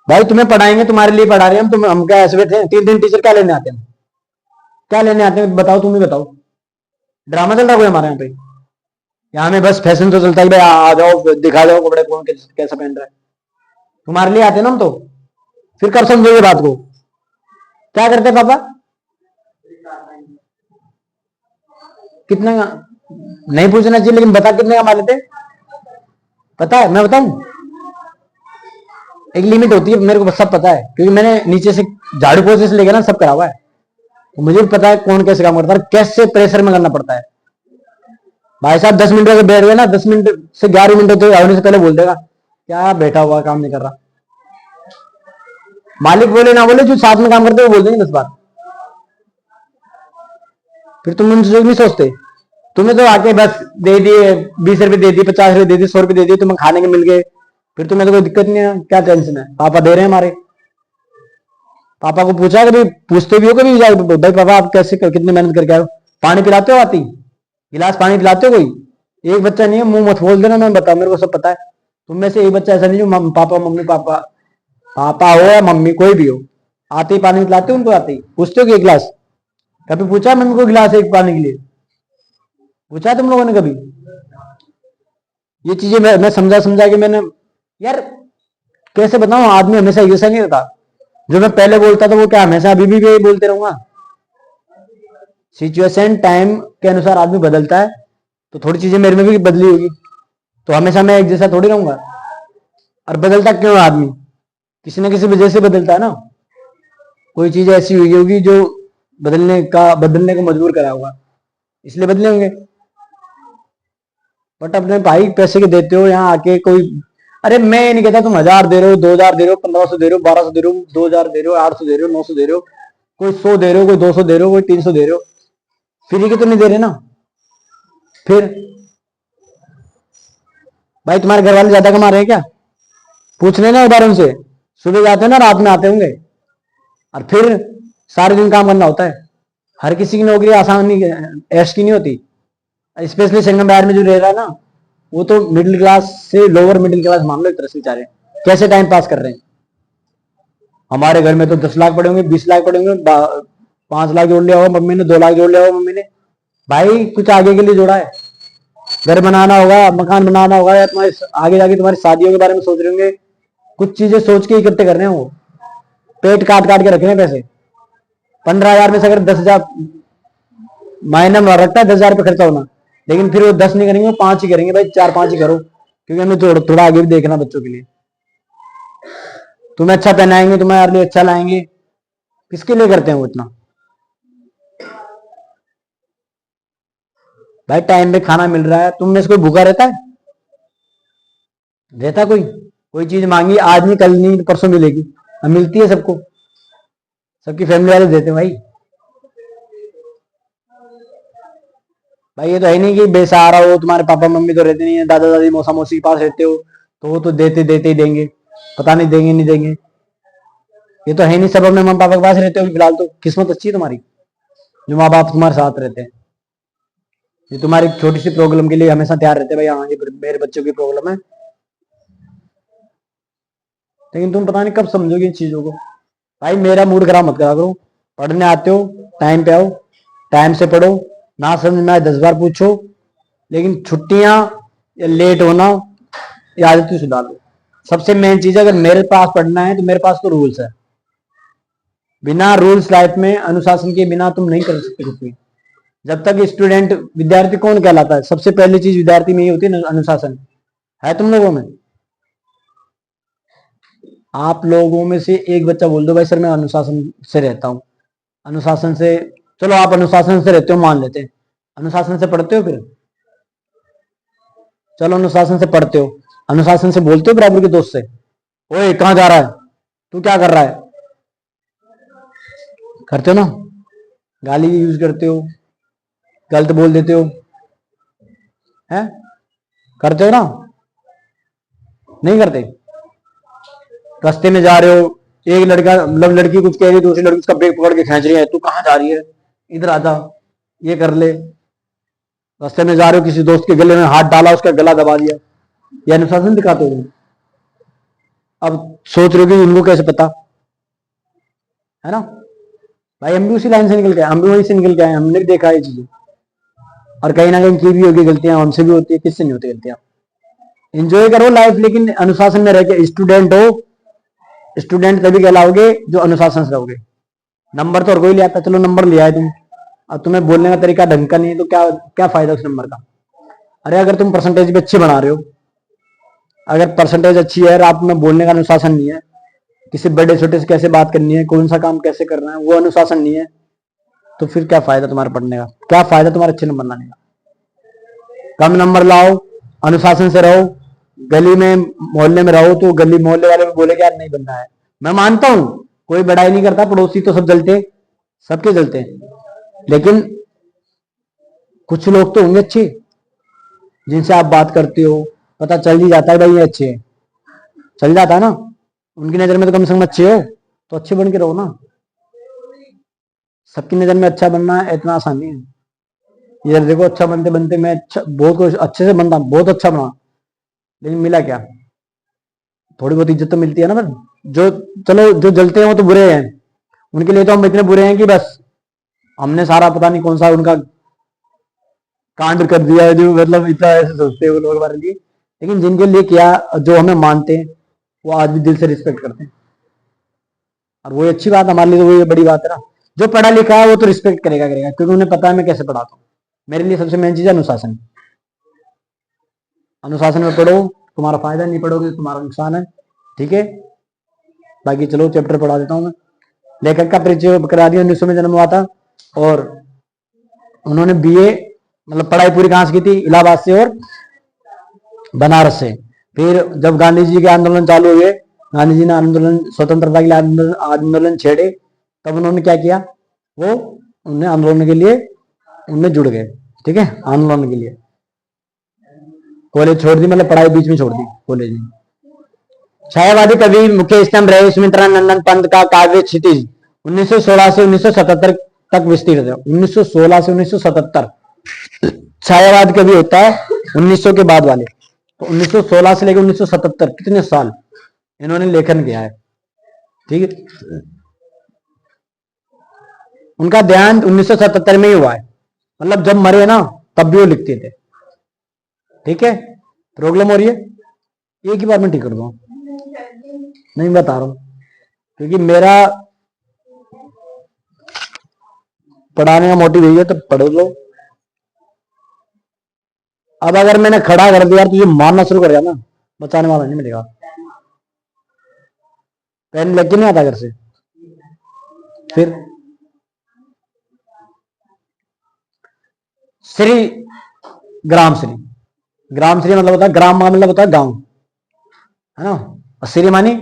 भाई तुम्हें पढ़ाएंगे, तुम्हारे लिए पढ़ा रहे हैं हम। हम क्या ऐसे बैठे हैं? 3 दिन टीचर क्या लेने आते हैं? क्या लेने आते हैं बताओ, तुम ही बताओ। ड्रामा चल रहा है कोई हमारे यहाँ पे? यहाँ में बस फैशन तो चलता है भाई, आ जाओ दिखा जाओ कपड़े कौन कैसा पहन रहा है। तुम्हारे लिए आते हैं ना हम तो। फिर कब समझोगे बात को? क्या करते हैं पापा? कितने का? नहीं पूछना चाहिए, लेकिन बता कितने कमा लेते? पता है? मैं बताऊं? एक लिमिट होती है, मेरे को सब पता है, क्योंकि मैंने नीचे से झाड़ू पोछे से लेकर ना सब करा हुआ है। तो मुझे भी पता है कौन कैसे काम करता है, कैसे प्रेशर में करना पड़ता है। भाई साहब 10 मिनट अगर बैठ गए ना, 10 मिनट से 11 मिनट तो आने से पहले बोल देगा क्या बैठा हुआ काम नहीं कर रहा। मालिक बोले ना बोले, जो साथ में काम करते वो बोल देंगे 10 बार। फिर तुम उनसे नहीं सोचते? तुम्हें तो आके बस दे दिए, 20 रुपए दे दिए, 50 रुपए दे दिए, 100 रुपए दे दिए, तुम्हें खाने के मिल गए। फिर तुम्हें तो कोई दिक्कत नहीं है, क्या टेंशन है? पापा दे रहे हैं हमारे। पापा को पूछा कभी? पूछते भी हो कभी भाई पापा आप कैसे कितनी मेहनत करके आए हो? पानी पिलाते हो आती? गिलास पानी पिलाते हो कोई? एक बच्चा नहीं है, मुंह मत खोल देना, मैं बता, मेरे को सब पता है। तुम में से एक बच्चा ऐसा नहीं जो पापा मम्मी पापा, पापा हो या मम्मी कोई भी हो, आते ही पानी पिलाते हो उनको? आते ही पूछते हो कि एक गिलास? कभी पूछा मम्मी को गिलास एक पानी के लिए? पूछा तुम लोगों ने कभी? ये चीजें मैं समझा समझा के मैंने, यार कैसे बताऊं, आदमी हमेशा ऐसा नहीं रहता। जो मैं पहले बोलता था वो क्या हमेशा अभी भी यही बोलते रहूंगा? सिचुएशन टाइम के अनुसार आदमी बदलता है, तो थोड़ी चीजें मेरे में भी बदली होगी। तो हमेशा मैं एक जैसा थोड़ी रहूंगा। और बदलता क्यों है आदमी? किसी ना किसी वजह से बदलता है ना। कोई चीज ऐसी हुई होगी जो बदलने को मजबूर करा होगा, इसलिए बदले होंगे। बट अपने भाई पैसे के देते हो यहाँ आके कोई, अरे मैं ये नहीं कहता तुम 1000 दे रहे हो, 2000 दे रहे हो, 1500 दे रहे हो, 1200 दे रहे हो, 2000 दे रहे हो, 800 दे रहे हो, 900 दे रहे हो, कोई 100 दे रहे हो, कोई 200 दे रहे हो, कोई 300 दे रहे हो, फ्री के तो नहीं दे रहे ना। फिर भाई तुम्हारे घर वाले ज्यादा कमा रहे हैं क्या? पूछ लेना एक बार उनसे। सुबह जाते हैं ना, रात में आते होंगे, और फिर सारे दिन काम करना होता है। हर किसी की नौकरी आसान नहीं, ऐश की नहीं होती। स्पेशली सिंगम बाहर में जो रह रहा है ना, वो तो मिडिल क्लास से लोअर मिडिल क्लास मान लो एक तरह से। बेचारे कैसे टाइम पास कर रहे हैं। हमारे घर में तो 10 लाख पड़े होंगे, 20 लाख पड़े होंगे, 5 लाख जोड़ लिया होगा मम्मी ने, 2 लाख जोड़ लिया होगा मम्मी ने। भाई कुछ आगे के लिए जोड़ा है। घर बनाना होगा, मकान बनाना होगा, या तुम्हारे आगे जाके तुम्हारी शादियों के बारे में सोच रहे होंगे। कुछ चीजें सोच के इकट्ठे कर रहे हैं वो, पेट काट काट के रख रहे हैं पैसे। 15,000 में से अगर 10,000 महीना में रखता है, 10,000 रुपये खर्चा होना, लेकिन फिर वो 10 नहीं करेंगे, वो 5 ही करेंगे। भाई 4-5 ही करो, क्योंकि हमें थोड़ा आगे भी देखना बच्चों के लिए। तुम्हें अच्छा पहनाएंगे, तुम्हारे लिए अच्छा लाएंगे, किसके लिए करते हैं वो इतना? भाई टाइम पे खाना मिल रहा है, तुम में से कोई भूखा रहता है? रहता कोई चीज मांगी आज नहीं, कल नहीं, परसों मिलेगी। अब मिलती है सबको, सबकी फैमिली वाले देते हैं भाई। भाई ये तो है नहीं कि बेसहारा हो, तुम्हारे पापा मम्मी तो रहते नहीं है, दादा दादी मौसा मौसी के पास रहते हो, तो वो तो देते देते ही देंगे। पता नहीं देंगे नहीं देंगे। ये तो है नहीं सब अपने मम्मी पापा के पास रहते हो। फिलहाल तो किस्मत अच्छी है तुम्हारी, जो माँ बाप तुम्हारे साथ रहते हैं। ये तुम्हारी छोटी सी प्रॉब्लम के लिए हमेशा तैयार रहते हैं, भाई हाँ ये मेरे बच्चों की प्रॉब्लम है। लेकिन तुम पता नहीं कब समझोगे इन चीजों को। भाई मेरा मूड खराब मत करा करो। पढ़ने आते हो टाइम पे आओ, टाइम से पढ़ो, ना समझ में आए 10 बार पूछो, लेकिन छुट्टियां या लेट होना ये आदत सुधार लो। सबसे मेन चीज है, अगर मेरे पास पढ़ना है तो मेरे पास तो रूल्स है। बिना रूल्स लाइफ में अनुशासन के बिना तुम नहीं कर सकते कुछ भी। जब तक स्टूडेंट, विद्यार्थी कौन कहलाता है? सबसे पहली चीज विद्यार्थी में ये होती है अनुशासन। है तुम लोगों में? आप लोगों में से एक बच्चा बोल दो भाई सर मैं अनुशासन से रहता हूं। अनुशासन से, चलो आप अनुशासन से रहते हो मान लेते हैं, अनुशासन से पढ़ते हो? फिर चलो अनुशासन से पढ़ते हो, अनुशासन से बोलते हो बराबर के दोस्त से, ओए कहां जा रहा है, तू क्या कर रहा है? करते हो ना? गाली यूज करते हो, गलत बोल देते हो, हैं? करते हो ना? नहीं करते? रास्ते में जा रहे हो, एक लड़का मतलब लड़की कुछ कह रही है, दूसरी लड़की उसका बैग पकड़ के खींच रही है, तू कहां जा रही है, इधर आ जा, ये कर ले। रास्ते में जा रहे हो, किसी दोस्त के गले में हाथ डाला, उसका गला दबा दिया, ये अनुशासन दिखाते हो? अब सोच रहे हो कि इनको कैसे पता, है ना भाई। हम भी उसी लाइन से निकल के, हम भी वहीं से निकल के आए, हमने भी देखा ये चीजें। और कहीं ना कहीं की भी होगी गलतियां, हमसे भी होती है, किससे नहीं होती गलतियां। एंजॉय करो लाइफ, लेकिन अनुशासन में रह के। स्टूडेंट हो, स्टूडेंट तभी कहलाओगे जो अनुशासन से रहोगे। नंबर तो और कोई ले आता, चलो नंबर लिया है तुम, अब तुम्हें बोलने का तरीका ढंग का नहीं है तो क्या क्या फायदा उस नंबर का। अरे अगर तुम परसेंटेज भी अच्छी बना रहे हो, अगर परसेंटेज अच्छी है और आप में बोलने का अनुशासन नहीं है, किसी बड़े छोटे से कैसे बात करनी है, कौन सा काम कैसे करना है, वो अनुशासन नहीं है, तो फिर क्या फायदा तुम्हारे पढ़ने का, क्या फायदा तुम्हारे अच्छे नंबर लाने का। कम नंबर लाओ, अनुशासन से रहो, गली में मोहल्ले में रहो तो गली मोहल्ले वाले भी बोले यार नहीं बनना है। मैं मानता हूं कोई बड़ाई नहीं करता, पड़ोसी तो सब जलते, सबके जलते हैं, लेकिन कुछ लोग तो होंगे अच्छे जिनसे आप बात करते हो, पता चल ही जाता है भाई ये अच्छे हैं, चल जाता है ना, उनकी नजर में तो कम से कम अच्छे हो, तो अच्छे बन के रहो ना। सबकी नजर में अच्छा बनना इतना आसान नहीं है। ये देखो अच्छा बनते बनते मैं अच्छा बहुत अच्छे से बनता, बहुत अच्छा बना, लेकिन मिला क्या, थोड़ी बहुत इज्जत तो मिलती है ना। पर जो चलो जो जलते हैं वो तो बुरे हैं, उनके लिए तो हम इतने बुरे हैं कि बस हमने सारा पता नहीं कौन सा उनका कांड कर दिया है, जो मतलब इतना ऐसे सोचते हैं वो लोग हमारे लिए। लेकिन जिनके लिए किया, जो हमें मानते हैं, वो आज भी दिल से रिस्पेक्ट करते हैं, और वो अच्छी बात हमारे लिए, तो वो बड़ी बात है ना। जो पढ़ा लिखा है वो तो रिस्पेक्ट करेगा करेगा, क्योंकि उन्हें पता है मैं कैसे पढ़ाता हूँ। मेरे लिए सबसे मेन चीज है अनुशासन। अनुशासन में पढ़ो, तुम्हारा फायदा, नहीं पढ़ोगे तो तुम्हारा नुकसान है, ठीक है। बाकी चलो चैप्टर पढ़ा देता हूँ मैं। लेखक का परिचय करा दिया, 1900 में जन्म हुआ था, और उन्होंने बीए मतलब पढ़ाई पूरी कहां से की थी, इलाहाबाद से और बनारस से। फिर जब गांधी जी के आंदोलन चालू हुए, गांधी जी ने आंदोलन, स्वतंत्रता के लिए आंदोलन छेड़े, तब उन्होंने क्या किया, वो उन्हें आंदोलन के लिए उनमें जुड़ गए, ठीक है, आंदोलन के लिए। कॉलेज छोड़ दी, मतलब पढ़ाई बीच में छोड़ दी कॉलेज में। छायावादी कवि मुख्य स्तंभ रहे सुमित्रानंदन पंत का काव्य क्षितिज 1916 से 1977 तक विस्तृत है। 1916 से 1977 छायावाद कवि होता है 1900 के बाद वाले, तो 1916 से लेकर 1977 कितने साल इन्होंने लेखन किया है, ठीक है। उनका देहांत 1977 में ही हुआ है, मतलब जब मरे ना तब भी वो लिखते थे, ठीक है। प्रॉब्लम हो रही है, एक ही बार में ठीक कर दूंगा, नहीं बता रहा हूं, क्योंकि मेरा पढ़ाने का मोटिव यही है, तो पढ़ो लो। अब अगर मैंने खड़ा कर दिया तुझे मारना शुरू कर दिया ना, बचाने वाला नहीं मिलेगा। पेन लेके नहीं आता घर से, फिर श्री ग्राम श्री, ग्राम श्री मतलब होता है, ग्राम मतलब होता है गांव, है ना। और श्री मानी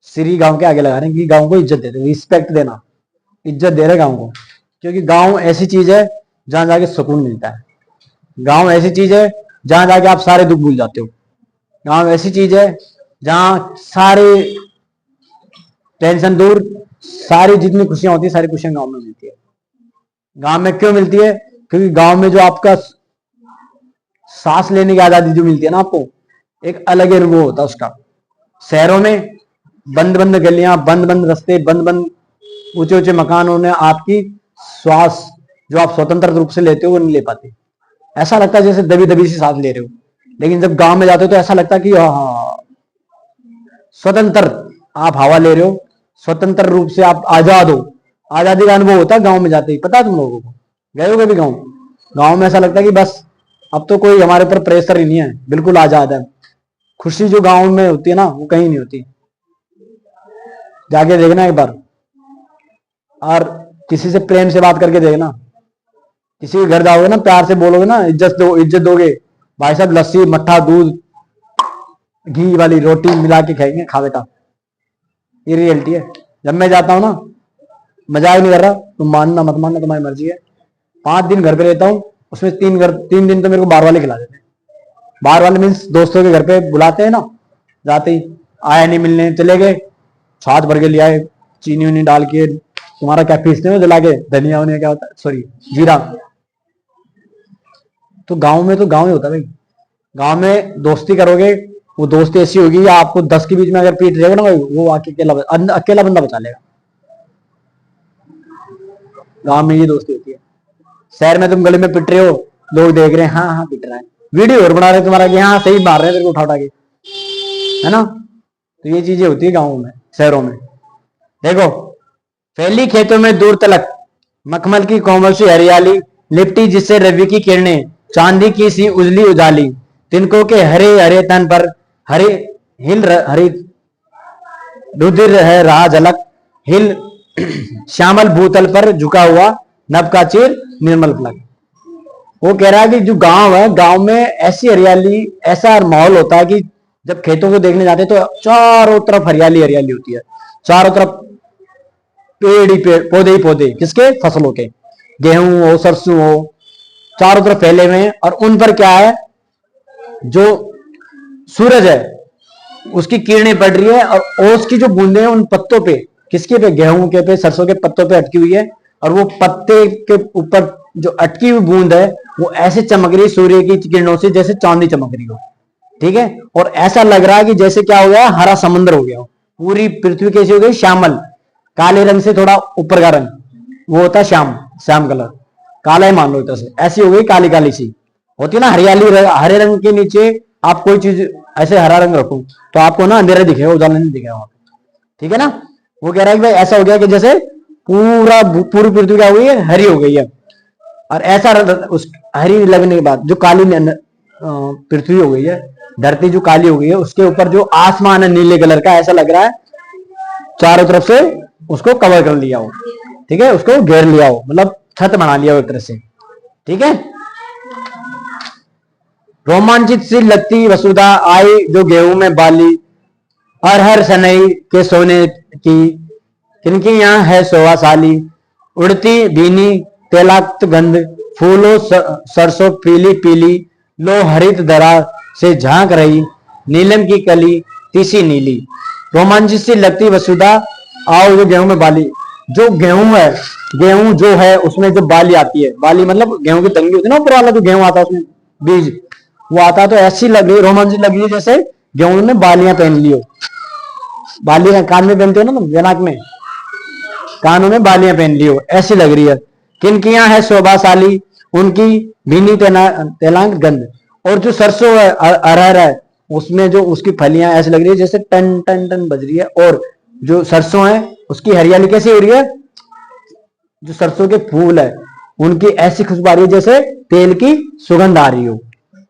श्री गांव के आगे लगा रहे हैं कि गांव को इज्जत देते, रिस्पेक्ट देना, इज्जत दे रहे गांव को, क्योंकि गांव ऐसी चीज है जहां जाके सुकून मिलता है। गांव ऐसी चीज है जहां जाके आप सारे दुख भूल जाते हो। गांव ऐसी चीज है जहां सारे टेंशन दूर, सारी जितनी खुशियां होती है सारी खुशियां गांव में मिलती है। गांव में क्यों मिलती है, क्योंकि गांव में जो आपका सांस लेने की आजादी जो मिलती है ना आपको, एक अलग अनुभव होता है उसका। शहरों में बंद बंद गलियां, बंद बंद रास्ते, बंद बंद ऊंचे ऊंचे मकानों ने आपकी श्वास जो आप स्वतंत्र रूप से लेते हो वो नहीं ले पाते। ऐसा लगता है जैसे दबी दबी सी सांस ले रहे हो। लेकिन जब गांव में जाते हो तो ऐसा लगता है कि हाँ, स्वतंत्र आप हवा ले रहे हो, स्वतंत्र रूप से आप आजाद हो। आजादी का अनुभव होता है गांव में जाते ही, पता है तुम लोगों को, गए हो कभी गांव? गांव में ऐसा लगता है कि बस अब तो कोई हमारे ऊपर प्रेशर ही नहीं है, बिल्कुल आजाद है। खुशी जो गांव में होती है ना वो कहीं नहीं होती, जाके देखना एक बार। और किसी से प्रेम से बात करके देखना, किसी के घर जाओगे ना, प्यार से बोलोगे ना, इज्जत दोगे, भाई साहब लस्सी मट्ठा दूध घी वाली रोटी मिला के खाएंगे, खा बेटा, ये रियलिटी है। जब मैं जाता हूँ ना, मजाक नहीं कर रहा, तुम मानना मत मानना तुम्हारी मर्जी है, 5 दिन घर पे रहता हूँ, उसमें 3 दिन तो मेरे को बाहर वाले खिला देते हैं। बाहर वाले मीन्स दोस्तों के घर पे बुलाते हैं ना, जाते ही आया नहीं, मिलने चले गए, छाछ भर के ले आए, चीनी उनी डाल के, तुम्हारा क्या पीसते हो जला के, धनिया उनिया क्या होता है, सॉरी जीरा। तो गांव में तो गांव ही होता है भाई। गांव में दोस्ती करोगे, वो दोस्ती ऐसी होगी, या आपको 10 के बीच में अगर पीट रहेगा ना भाई, वो आके अकेला बंदा बचा लेगा। गांव में ये दोस्ती होती है। शहर में तुम गली में पिट रहे हो, लोग देख रहे हैं, हाँ हाँ पिट रहा है, वीडियो और बना रहे तुम्हारा कि हाँ सही मार रहे हैं तेरे को उठा उठा के, है ना। तो ये चीजें होती है गाँवों में, शहरों में। देखो, फैली खेतों में दूर तलक मखमल की कोमल सी हरियाली, लिपटी जिससे रवि की किरणें चांदी की सी उजली उजाली, तिनकों के हरे हरे तन पर हरे हरी रुधिर है रहा झलक, हिल श्यामल भूतल पर झुका हुआ नभ का चीर निर्मल फलक। वो कह रहा है कि जो गांव है, गांव में ऐसी हरियाली, ऐसा माहौल होता है कि जब खेतों को देखने जाते हैं तो चारों तरफ हरियाली हरियाली होती है, चारों तरफ पेड़ ही पेड़, पौधे ही पौधे, किसके, फसलों के, गेहूं हो सरसों हो, चारों तरफ फैले हुए हैं। और उन पर क्या है, जो सूरज है उसकी किरणें पड़ रही है, और ओस की जो बूंदे हैं उन पत्तों पे, किसके पे, गेहूं के पे, सरसों के पत्तों पे अटकी हुई है, और वो पत्ते के ऊपर जो अटकी हुई बूंद है वो ऐसे चमक रही है सूर्य की किरणों से, जैसे चांदी चमक रही हो, ठीक है। और ऐसा लग रहा है कि जैसे क्या हो गया, हरा समुद्र हो गया हो, पूरी पृथ्वी कैसी हो गई, श्यामल, काले रंग से थोड़ा ऊपर का रंग वो होता है श्याम, श्याम कलर, काला ही मान लो, तो ऐसी हो गई, काली काली सी होती है ना हरियाली। हरे रंग के नीचे आप कोई चीज ऐसे हरा रंग रखो तो आपको ना अंधेरा दिखेगा, उजाला नहीं दिखेगा वहां पे, ठीक है ना। वो कह रहा है कि भाई ऐसा हो गया कि जैसे पूरी पृथ्वी क्या हुई है, हरी हो गई है। और ऐसा उस हरी लगने के बाद जो काली पृथ्वी हो गई है, धरती जो काली हो गई है, उसके ऊपर जो आसमान है नीले कलर का, ऐसा लग रहा है चारों तरफ से उसको कवर कर लिया हो, ठीक है, उसको घेर लिया हो, मतलब छत बना लिया हो एक तरह से, ठीक है। रोमांचित सी लगती वसुधा आई जो गेहूं में बाली, और हर सनई के सोने की किनकी यहाँ है सोवा साली, उड़ती भीनी तेलाक्त गंध, फूलों सरसों पीली पीली, लो हरित धरा से झांक रही, नीलम की कली तीसी नीली। रोमांचित सी लगती वसुधा आओ जो गेहूं में बाली, जो गेहूं है, गेहूं जो है उसमें जो बाली आती है, बाली मतलब गेहूं की तंगी होती है ना, ऊपर वाला जो गेहूं आता है उसमें बीज वो आता है, तो ऐसी लग रही, रोमांचित लग रही है जैसे गेहूं ने बालियां पहन ली हो। बालियां कान में पहनते हो ना तुम, जनाक में, कानों में बालियां पहन ली हो, ऐसी लग रही है। किनकियां है शोभाशाली, उनकी भीनी तेलांग गंध, और जो सरसों है, अरहर है, उसमें जो उसकी फलियां ऐसी लग रही है जैसे टन टन टन बज रही है, और जो सरसों है उसकी हरियाली कैसी हो रही है, जो सरसों के फूल है उनकी ऐसी खुशबू आ रही है जैसे तेल की सुगंध आ रही हो।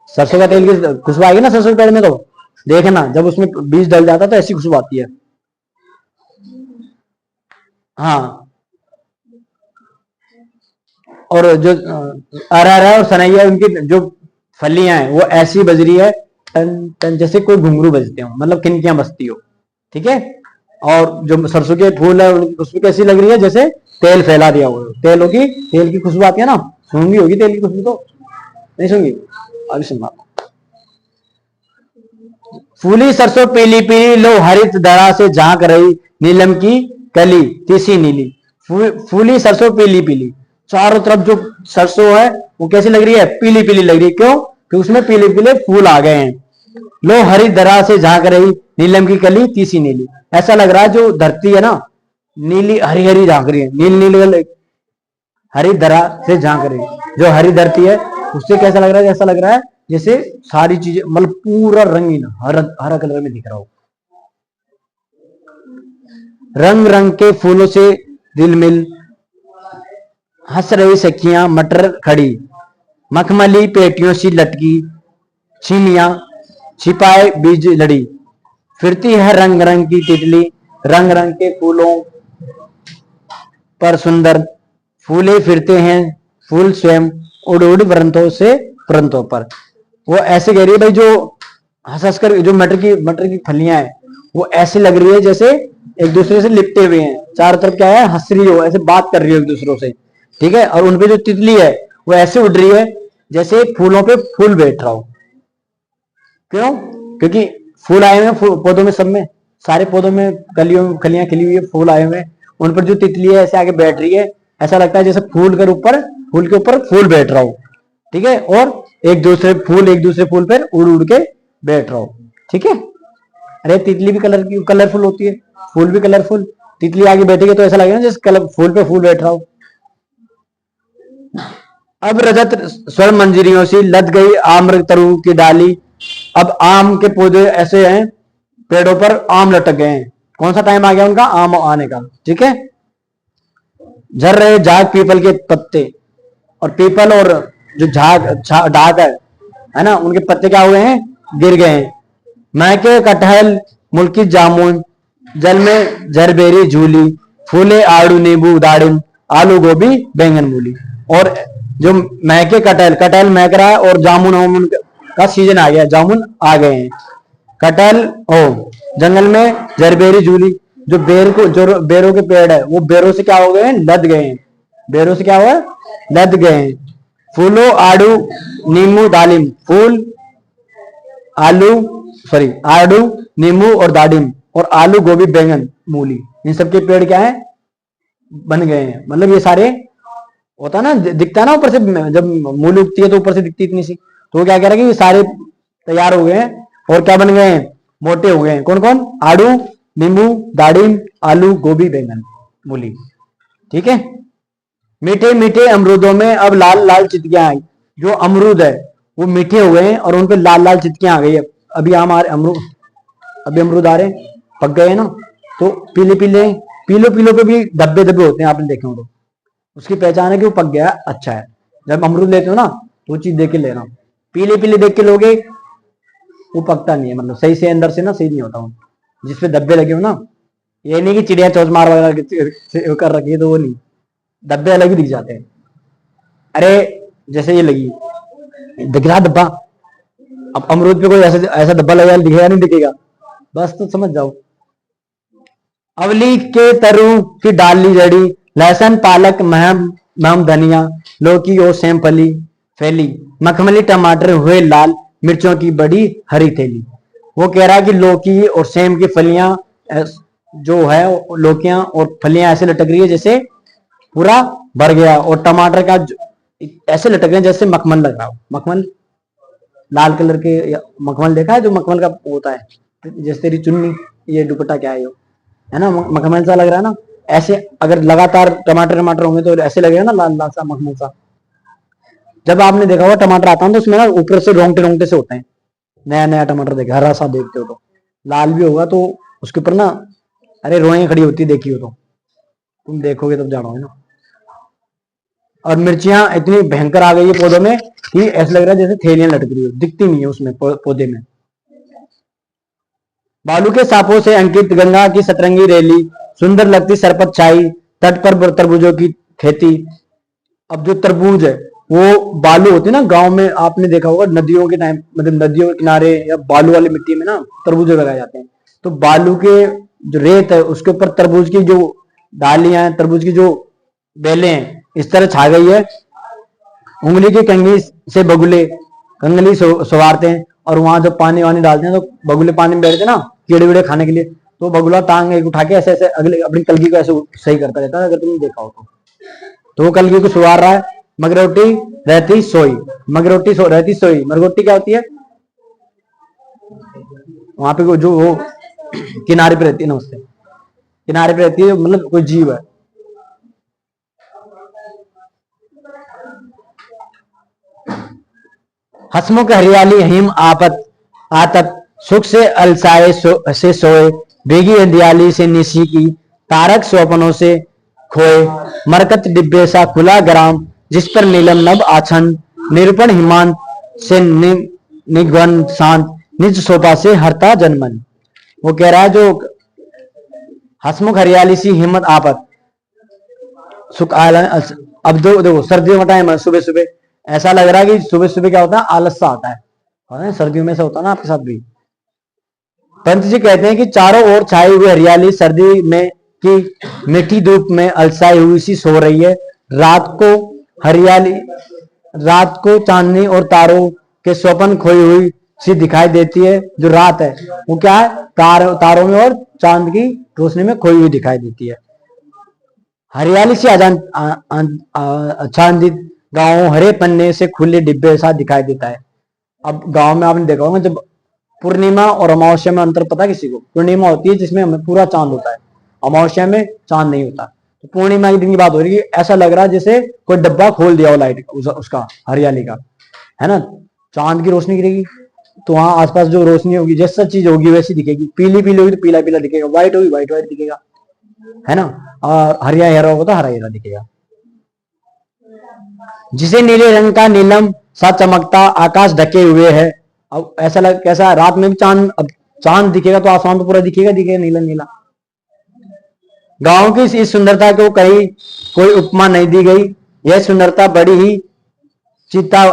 सरसों का तेल की खुशबू आएगी ना सरसों के पेड़ में, तो देखना जब उसमें बीज डल जाता है तो ऐसी खुशबू आती है। हाँ, और जो अरहर है और सनैया, उनकी जो फलियां हैं वो ऐसी बज रही है टन टन, जैसे कोई घुंघरू बजते हो, मतलब किनकियां बजती हो, ठीक है। और जो सरसों के फूल है उनकी खुशबू कैसी लग रही है, जैसे तेल फैला दिया हुआ, तेल की खुशबू आती है ना, सूंघी होगी तेल की खुशबू, तो नहीं सूंघी, अभी सुनना। फूली सरसों पीली पीली, लो हरित धरा से झांक रही, नीलम की कली तीसी नीली। फूली सरसों पीली पीली, चारों तरफ जो सरसों है वो कैसी लग रही है, पीली पीली लग रही है, क्यों, क्योंकि उसमें पीले पीले फूल आ गए हैं। लो हरित धरा से झांक रही, नीलम की कली तीसी नीली, ऐसा लग रहा है जो धरती है ना नीली हरी हरी झांक रही है, नील नील हरी धरा से झांक रही, जो हरी धरती है उससे कैसा लग रहा है, ऐसा लग रहा है जैसे सारी चीजें मतलब पूरा रंगीन हरा हरा कलर में दिख रहा हो। रंग रंग के फूलों से दिल मिल, हंस रही सखियां मटर खड़ी, मखमली पेटियों सी लटकी, छीनियां छिपाए बीज लड़ी, फिरती है रंग रंग की तितली, रंग रंग के फूलों पर सुंदर फूले फिरते हैं, फूल स्वयं उड़ उड़ वृंतों से वृंतों पर। वो ऐसे कह रही है भाई, जो हंस हंस कर जो मटर की फलियां हैं वो ऐसे लग रही है जैसे एक दूसरे से लिपटे हुए हैं, चारों तरफ क्या है, हंस रही हो, ऐसे बात कर रही हो एक दूसरों से, ठीक है। और उनपे जो तितली है वो ऐसे उड़ रही है जैसे फूलों पे फूल बैठ रहा हो, क्यों, क्योंकि फूल आए हुए हैं पौधों में, सब में, सारे पौधों में कलियां खिली हुई है, फूल आए हुए हैं, उन पर जो तितली है ऐसे आगे बैठ रही है, ऐसा लगता है जैसे फूल के ऊपर फूल बैठ रहा हो, ठीक है। और एक दूसरे फूल पर उड़ उड़ के बैठ रहा हो, ठीक है। अरे तितली भी कलरफुल होती है, फूल भी कलरफुल। तितली आगे बैठेगी तो ऐसा लगेगा ना जैसे कलर फूल पे फूल बैठ रहा हो। अब रजत स्वर्ण मंजरियों से लद गई आम्र तरु की डाली। अब आम के पौधे ऐसे हैं, पेड़ों पर आम लटक गए हैं। कौन सा टाइम आ गया उनका आम आने का, ठीक है। झर रहे झाग पीपल के पत्ते, और पीपल और जो झाग ढाक है ना, उनके पत्ते क्या हुए हैं, गिर गए हैं। महके कटहल मुल्की जामुन, जल में झरबेरी झूली, फूले आड़ू नींबू दाड़िम, आलू गोभी बैंगन मूली। और जो महके कटहल, कटहल महक रहा है, और जामुन वामुन का सीजन आ गया, जामुन आ गए हैं। कटहल हो, जंगल में जरबेरी झूली, जो बेर को जो बेरों के पेड़ है वो बेरों से क्या हो गए हैं, लद गए हैं। बेरों से क्या हुआ है, लद गए हैं। फूलो आड़ू नींबू दालिम, फूल आलू सॉरी आड़ू नींबू और दाडिम, और आलू गोभी बैंगन मूली, इन सब के पेड़ क्या है, बन गए हैं। मतलब ये सारे होता ना, दिखता है ना ऊपर से, जब मूली उगती है तो ऊपर से दिखती इतनी सी, तो वो क्या कह रहा है कि ये सारे तैयार हो गए हैं और क्या बन गए हैं, मोटे हो गए हैं। कौन कौन, आड़ू नींबू दाडिम आलू गोभी बैंगन मूली, ठीक है। मीठे मीठे अमरूदों में अब लाल लाल चितकियां आई। जो अमरूद है वो मीठे हो गए हैं और उन पे लाल लाल चितकियां आ गई है। अभी आम आ रहे अमरूद, अभी अमरूद आ रहे पक गए हैं ना, तो पीले पीले पीलो पीलो पे भी धब्बे धब्बे होते हैं, आपने देखे हो तो उसकी पहचान है कि वो पक गया, अच्छा है। जब अमरूद लेते हो ना तो वो चीज देख के लेना, पीले पीले देख के लोगे वो पकता नहीं है, मतलब सही से अंदर से ना सही नहीं होता हूँ। जिसपे धब्बे लगे हो ना, ये नहीं कि चिड़िया चौच मार वगैरह कर रखी है तो वो नहीं, धब्बे अलग ही दिख जाते हैं। अरे जैसे ये लगी, दिख रहा धब्बा, अब अमरूद पे कोई ऐसा ऐसा धब्बा लगा दिखेगा नहीं, दिखेगा, बस तो समझ जाओ। अवली के तरु की डाली जड़ी, लहसुन पालक महम महम धनिया, लौकी और सेम फली फैली, मखमली टमाटर हुए लाल, मिर्चों की बड़ी हरी थैली। वो कह रहा है कि लौकी और सेम की फलियां जो है, लौकियां और फलियां ऐसे लटक रही है जैसे पूरा भर गया, और टमाटर का ऐसे लटक रहे हैं जैसे मखमल लग रहा हो। मखमल लाल कलर के, मखमल देखा है जो मखमल का होता है, जैसे तेरी चुन्नी, ये दुपट्टा क्या है ना, मखमल सा लग रहा है ना। ऐसे अगर लगातार टमाटर टमाटर होंगे तो ऐसे लगेगा ना, लाल लाल सा मखमल सा। जब आपने देखा होगा टमाटर आता है तो उसमें ना ऊपर से रोंगटे रोंगटे से होते हैं। नया नया टमाटर देखे, हरा सा देखते हो तो, लाल भी होगा तो उसके ऊपर ना, अरे रोएं खड़ी होती है, देखी हो तो, तुम देखोगे तब जानो है ना। और मिर्चियां इतनी भयंकर आ गई है पौधों में कि ऐसा लग रहा है जैसे थैलियां लटक रही हो, दिखती नहीं है उसमें पौधे में। बालू के सांपों से अंकित गंगा की सतरंगी रैली, सुंदर लगती सरपत छाई, तट पर तरबूजों की खेती। अब जो तरबूज है वो बालू होती है ना, गांव में आपने देखा होगा नदियों के टाइम, मतलब नदियों के किनारे या बालू वाली मिट्टी में ना तरबूज लगाए जाते हैं। तो बालू के जो रेत है उसके ऊपर तरबूज की जो डालियां हैं, तरबूज की जो बेलें हैं, इस तरह छा गई है। उंगली की कंघी से बगुले कंगली सवारते हैं, और वहां जब पानी वानी डालते हैं तो बगुले पानी में बैठते हैं ना कीड़े वीड़े खाने के लिए, तो बगुला टांग एक उठा के ऐसे ऐसे अगले अपनी कलगी को ऐसे सही करता रहता है, अगर तुमने देखा हो तो वो कलगी को सुवार रहा है। मगरोटी रहती सोई, मगरोटी रहती सोई, मगरोटी क्या होती है, वहां पे जो वो किनारे पे रहती है ना, उससे किनारे पे रहती है, मतलब कोई जीव है। हसमुख हरियाली हिम आपत आतत, सुख से अलसाए से सोए, भीगी अंधियाली से निशी की, तारक स्वप्नों से खोए, मरकत डिब्बे सा खुला ग्राम, जिस पर नीलम नभ आछन, निरूपण हिमांत से निगवन शांत, निज शोभा से हरता जनमन। वो कह रहा है जो हसमुख हरियाली सी हिम्मत आपत सुख अब दो देखो सर्दियों का टाइम है, सुबह सुबह ऐसा लग रहा है कि सुबह सुबह क्या होता है, आलस सा आता है, सर्दियों में से होता है ना आपके साथ भी। पंत जी कहते हैं कि चारों ओर छाई हुई हरियाली सर्दी में की मीठी धूप में अलसाई हुई सी सो रही है। रात को हरियाली, रात को चांदनी और तारों के स्वप्न खोई हुई सी दिखाई देती है। जो रात है वो क्या है, तारों में और चांद की रोशनी में खोई हुई दिखाई देती है। हरियाली से आच्छादित गांव हरे पन्ने से खुले डिब्बे साथ दिखाई देता है। अब गांव में आपने देखा होगा जब पूर्णिमा और अमावस्या में अंतर पता किसी को? पूर्णिमा होती है जिसमें हमें पूरा चांद होता है, अमावस्या में चांद नहीं होता। तो पूर्णिमा के दिन की बात हो रही है, ऐसा लग रहा है जैसे कोई डब्बा खोल दिया हो लाइट उसका, हरियाली का, है ना। चांद की रोशनी गिरेगी तो वहां आसपास जो रोशनी होगी, जैसा चीज होगी वैसी दिखेगी। पीली पीली होगी तो पीला पीला दिखेगा, व्हाइट होगी व्हाइट व्हाइट दिखेगा, है ना। और हरिया हरा होगा तो हरा हरा दिखेगा। जिसे नीले रंग का नीलम सा चमकता आकाश ढके हुए है। अब ऐसा लग कैसा, रात में भी चांद, अब चांद दिखेगा तो आसमान तो पूरा दिखेगा दिखेगा नीला नीला। गांव की इस सुंदरता को कहीं कोई उपमा नहीं दी गई। यह सुंदरता बड़ी ही चित्ता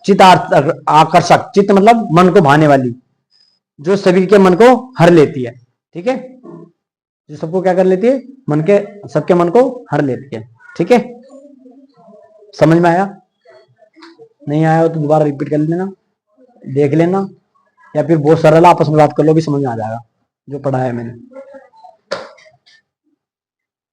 चित्त आकर्षक, चित्त मतलब मन को भाने वाली, जो सभी के मन को हर लेती है। ठीक है, जो सबको क्या कर लेती है, मन के, सबके मन को हर लेती है। ठीक है, समझ में आया? नहीं आया हो तो दोबारा रिपीट कर लेना, देख लेना, या फिर बहुत सरल आपस में बात कर लो भी समझ में आ जाएगा जो पढ़ा है मैंने।